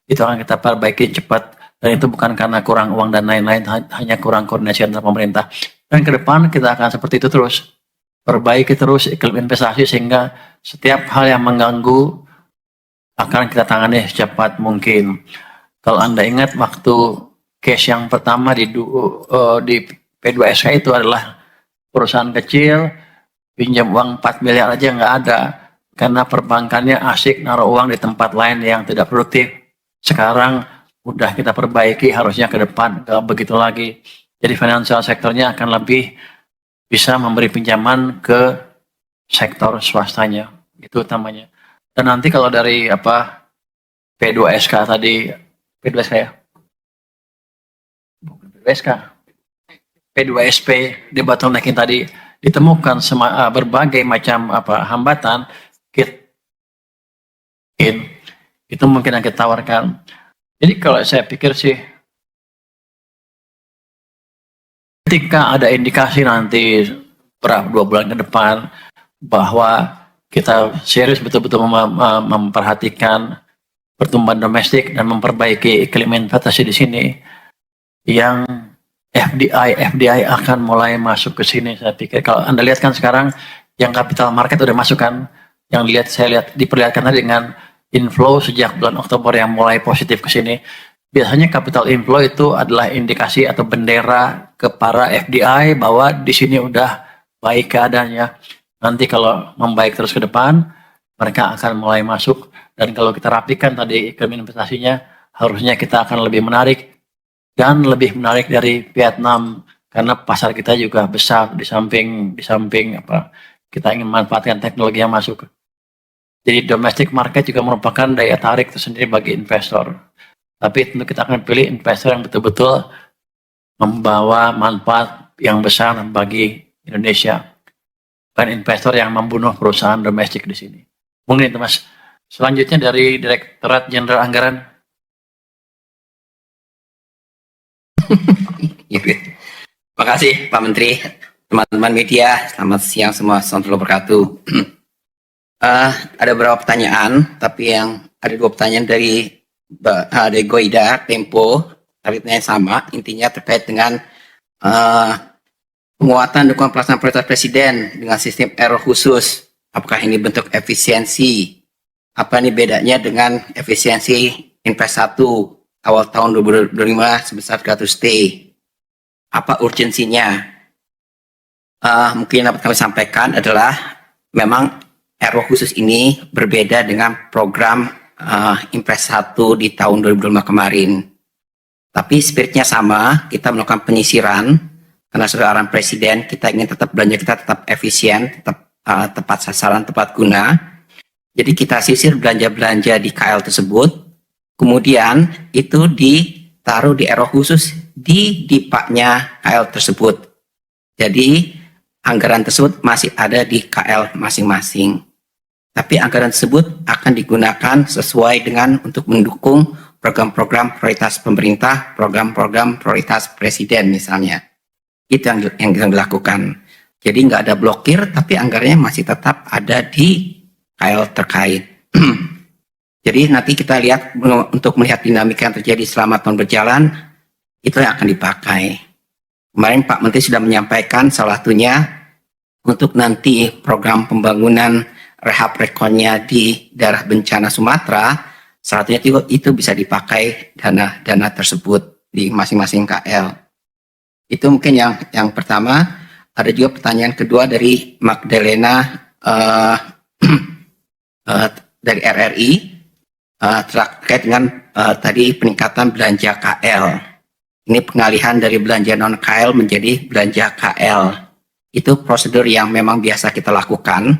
itu akan kita perbaiki cepat, dan itu bukan karena kurang uang dan lain-lain, hanya kurang koordinasi antar pemerintah. Dan ke depan kita akan seperti itu terus, perbaiki terus iklim investasi sehingga setiap hal yang mengganggu akan kita tangani secepat mungkin. Kalau Anda ingat waktu case yang pertama di P2SK itu adalah perusahaan kecil, pinjam uang 4 miliar aja nggak ada, karena perbankannya asik naruh uang di tempat lain yang tidak produktif. Sekarang udah kita perbaiki, harusnya ke depan nggak begitu lagi. Jadi financial sektornya akan lebih bisa memberi pinjaman ke sektor swastanya, itu utamanya. Dan nanti kalau dari P2SK tadi, P2SK ya? Bukan P2SK. P2SP di bottlenecking tadi ditemukan berbagai macam hambatan, itu mungkin yang kita tawarkan. Jadi kalau saya pikir sih, ketika ada indikasi nanti 2 bulan ke depan bahwa kita serius betul-betul memperhatikan pertumbuhan domestik dan memperbaiki iklim investasi di sini, yang FDI akan mulai masuk ke sini. Saya pikir kalau Anda lihat kan sekarang yang capital market udah masuk kan, yang saya lihat diperlihatkan tadi dengan inflow sejak bulan Oktober yang mulai positif ke sini. Biasanya capital inflow itu adalah indikasi atau bendera ke para FDI bahwa di sini udah baik keadaannya. Nanti kalau membaik terus ke depan, mereka akan mulai masuk, dan kalau kita rapikan tadi iklim investasinya, harusnya kita akan lebih menarik dan lebih menarik dari Vietnam, karena pasar kita juga besar, di samping kita ingin manfaatkan teknologi yang masuk. Jadi domestic market juga merupakan daya tarik tersendiri bagi investor. Tapi tentu kita akan pilih investor yang betul-betul membawa manfaat yang besar bagi Indonesia, bukan investor yang membunuh perusahaan domestik di sini. Mungkin itu Mas. Selanjutnya dari Direktorat Jenderal Anggaran. Terima kasih Pak Menteri, teman-teman media, selamat siang semua, assalamualaikum wabarakatuh. Ada beberapa pertanyaan, tapi yang ada 2 pertanyaan dari Goida Tempo, tapi pertanyaan sama, intinya terkait dengan penguatan dukungan pelaksanaan prioritas Presiden dengan sistem error khusus. Apakah ini bentuk efisiensi? Apa ini bedanya dengan efisiensi Invest 1 awal tahun 2025 sebesar 300 T? Apa urgensinya? Mungkin dapat kami sampaikan adalah memang error khusus ini berbeda dengan program Invest 1 di tahun 2025 kemarin. Tapi spiritnya sama, kita melakukan penyisiran karena sudah arahan Presiden, kita ingin tetap belanja kita tetap efisien, tetap tepat sasaran, tepat guna. Jadi kita sisir belanja-belanja di KL tersebut, kemudian itu ditaruh di error khusus di DIPA-nya KL tersebut. Jadi anggaran tersebut masih ada di KL masing-masing. Tapi anggaran tersebut akan digunakan sesuai dengan untuk mendukung program-program prioritas pemerintah, program-program prioritas Presiden misalnya. Itu yang kita lakukan. Jadi nggak ada blokir, tapi anggarannya masih tetap ada di KL terkait. Jadi nanti kita lihat untuk melihat dinamika yang terjadi selama tahun berjalan, itu yang akan dipakai. Kemarin Pak Menteri sudah menyampaikan salah satunya untuk nanti program pembangunan rehab rekonnya di daerah bencana Sumatera, salah satunya itu bisa dipakai dana tersebut di masing-masing KL. Itu mungkin yang pertama. Ada juga pertanyaan kedua dari Magdalena dari RRI terkait dengan tadi peningkatan belanja KL. Ini pengalihan dari belanja non KL menjadi belanja KL. Itu prosedur yang memang biasa kita lakukan.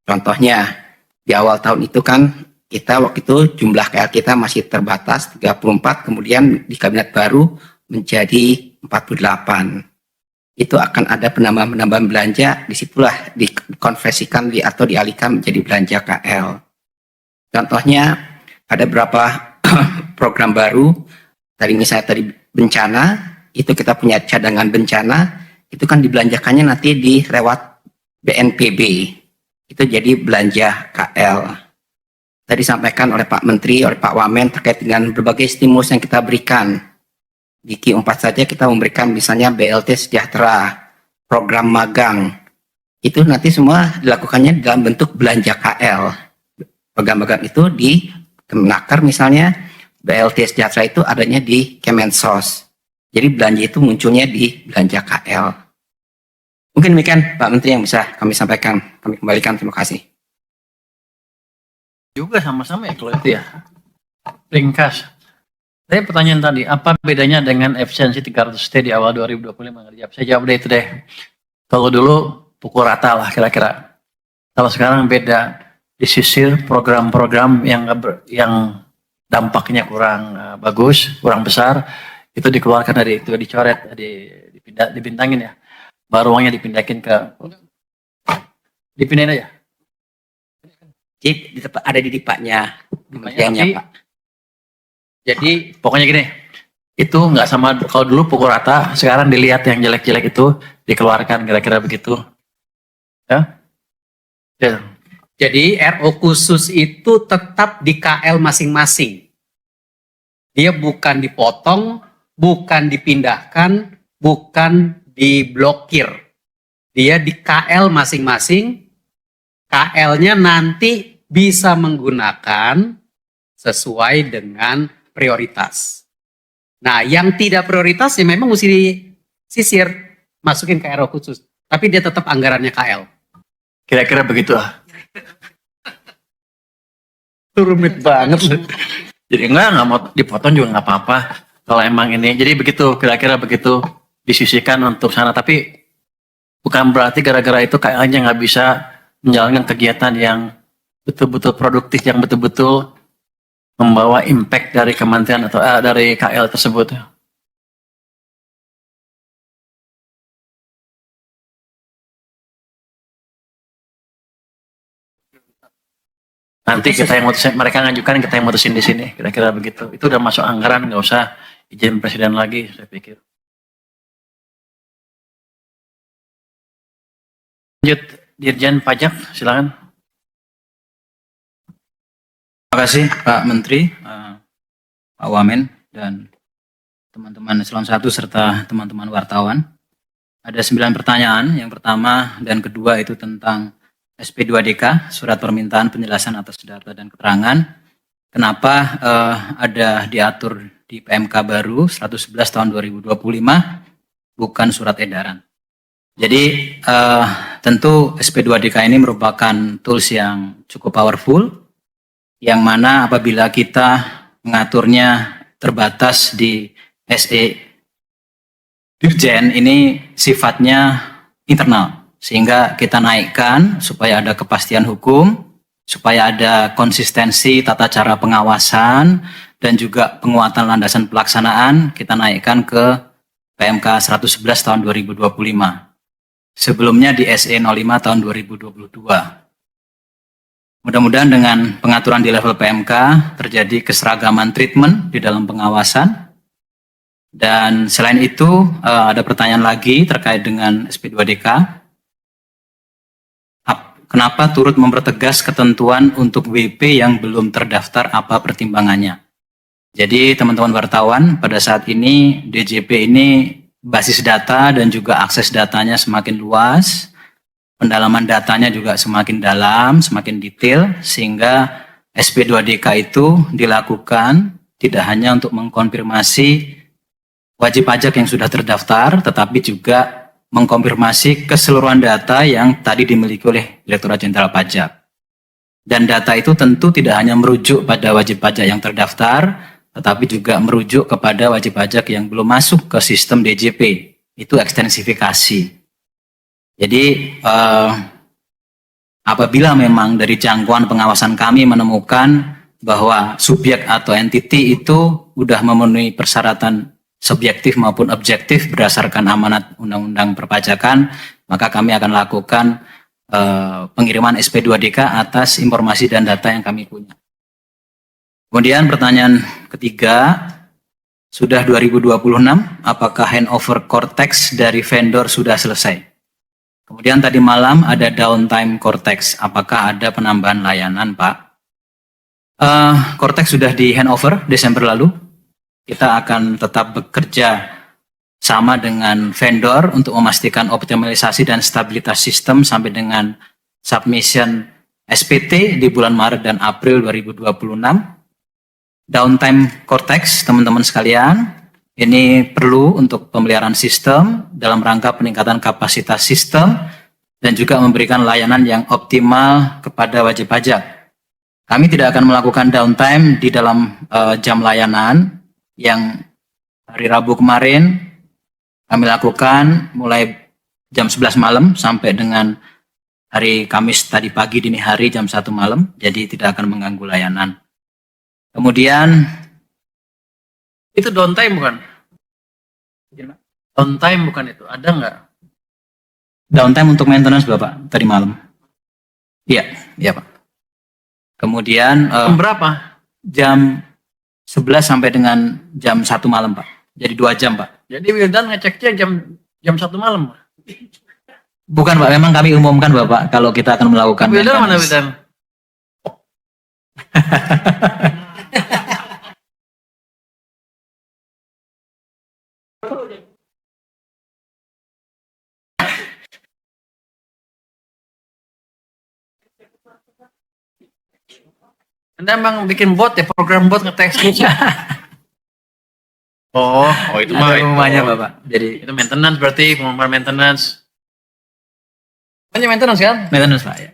Contohnya di awal tahun itu kan kita waktu itu jumlah KL kita masih terbatas 34, kemudian di kabinet baru menjadi 48. Itu akan ada penambahan belanja, disitulah dikonversikan atau dialihkan menjadi belanja KL. Contohnya ada beberapa program baru, misalnya bencana, itu kita punya cadangan bencana, itu kan dibelanjakannya nanti lewat BNPB, itu jadi belanja KL. tadi disampaikan oleh Pak Menteri, oleh Pak Wamen terkait dengan berbagai stimulus yang kita berikan. Di Q4 saja kita memberikan misalnya BLT Sejahtera, program magang. Itu nanti semua dilakukannya dalam bentuk belanja KL. Program magang itu di Kemenaker misalnya, BLT Sejahtera itu adanya di Kemensos. Jadi belanja itu munculnya di belanja KL. Mungkin demikian Pak Menteri yang bisa kami sampaikan. Kami kembalikan, terima kasih. Juga sama-sama ya kalau itu ya. Ringkas. Saya pertanyaan tadi, apa bedanya dengan efisiensi 300T di awal 2025? Nggak dijawab. Saya jawab deh itu deh. Kalau dulu pukul rata lah kira-kira. Kalau sekarang beda, disisir program-program yang dampaknya kurang bagus, kurang besar, itu dikeluarkan dari itu, dicoret, dibintangin ya. Baru uangnya dipindahin dipindahin aja. Jadi ada di dipaknya, Tapi, Pak. Jadi pokoknya gini, itu nggak sama kalau dulu pukul rata, sekarang dilihat yang jelek-jelek itu dikeluarkan kira-kira begitu. Ya? Ya. Jadi RO khusus itu tetap di KL masing-masing. Dia bukan dipotong, bukan dipindahkan, bukan diblokir. Dia di KL masing-masing. KL-nya nanti bisa menggunakan sesuai dengan prioritas. Nah, yang tidak prioritas ya memang mesti disisir, masukin ke RO khusus. Tapi dia tetap anggarannya KL. Kira-kira begitu lah. Rumit banget. Jadi enggak mau dipotong juga nggak apa-apa. Kalau emang ini, jadi begitu, kira-kira begitu disisihkan untuk sana. Tapi bukan berarti gara-gara itu kayaknya nggak bisa menjalankan kegiatan yang betul-betul produktif, yang betul-betul membawa impact dari kementerian atau dari KL tersebut. Nanti kita yang mutusin, mereka ngajukan, kita yang mutusin di sini, kira-kira begitu. Itu udah masuk anggaran, nggak usah izin presiden lagi, saya pikir. Lanjut, Dirjen Pajak, silakan. Terima kasih Pak Menteri, Pak Wamen, dan teman-teman Eselon 1 serta teman-teman wartawan. Ada 9 pertanyaan, yang pertama dan kedua itu tentang SP2DK, Surat Permintaan Penjelasan Atas Data dan Keterangan. Kenapa ada diatur di PMK baru 111 tahun 2025, bukan surat edaran. Jadi tentu SP2DK ini merupakan tools yang cukup powerful, yang mana apabila kita mengaturnya terbatas di SE Dirjen, ini sifatnya internal. Sehingga kita naikkan supaya ada kepastian hukum, supaya ada konsistensi tata cara pengawasan, dan juga penguatan landasan pelaksanaan, kita naikkan ke PMK 111 tahun 2025. Sebelumnya di SE 05 tahun 2022. Mudah-mudahan dengan pengaturan di level PMK terjadi keseragaman treatment di dalam pengawasan. Dan selain itu ada pertanyaan lagi terkait dengan SP2DK. Kenapa turut mempertegas ketentuan untuk WP yang belum terdaftar, apa pertimbangannya? Jadi teman-teman wartawan, pada saat ini DJP ini basis data dan juga akses datanya semakin luas, pendalaman datanya juga semakin dalam, semakin detail, sehingga SP2DK itu dilakukan tidak hanya untuk mengkonfirmasi wajib pajak yang sudah terdaftar, tetapi juga mengkonfirmasi keseluruhan data yang tadi dimiliki oleh Direktorat Jenderal Pajak. Dan data itu tentu tidak hanya merujuk pada wajib pajak yang terdaftar, tetapi juga merujuk kepada wajib pajak yang belum masuk ke sistem DJP. Itu ekstensifikasi. Jadi apabila memang dari jangkauan pengawasan kami menemukan bahwa subjek atau entiti itu sudah memenuhi persyaratan subjektif maupun objektif berdasarkan amanat Undang-Undang Perpajakan, maka kami akan lakukan pengiriman SP2DK atas informasi dan data yang kami punya. Kemudian pertanyaan ketiga, sudah 2026, apakah handover Cortex dari vendor sudah selesai? Kemudian tadi malam ada downtime Cortex, apakah ada penambahan layanan, Pak? Cortex sudah di handover Desember lalu. Kita akan tetap bekerja sama dengan vendor untuk memastikan optimalisasi dan stabilitas sistem sampai dengan submission SPT di bulan Maret dan April 2026. Downtime Cortex, teman-teman sekalian, ini perlu untuk pemeliharaan sistem dalam rangka peningkatan kapasitas sistem dan juga memberikan layanan yang optimal kepada wajib pajak. Kami tidak akan melakukan downtime di dalam jam layanan yang hari Rabu kemarin kami lakukan mulai jam 11 malam sampai dengan hari Kamis tadi pagi dini hari jam 1 malam, jadi tidak akan mengganggu layanan. Kemudian Itu downtime bukan? Downtime bukan itu? Ada nggak? downtime untuk maintenance Bapak tadi malam. Iya, iya Pak. Kemudian Jam berapa? jam 11 sampai dengan jam 1 malam Pak. Jadi 2 jam Pak. Jadi Wildan ngeceknya jam 1 malam. Bukan Pak, memang kami umumkan Bapak kalau kita akan melakukan Wildan mana maintenance. Wildan? Anda emang bikin bot ya, program bot ngetes gitu. Oh itu mah Ada umumnya itu. Bapak. Jadi Itu maintenance berarti pengumuman maintenance. Hanya maintenance kan? maintenance Pak ya.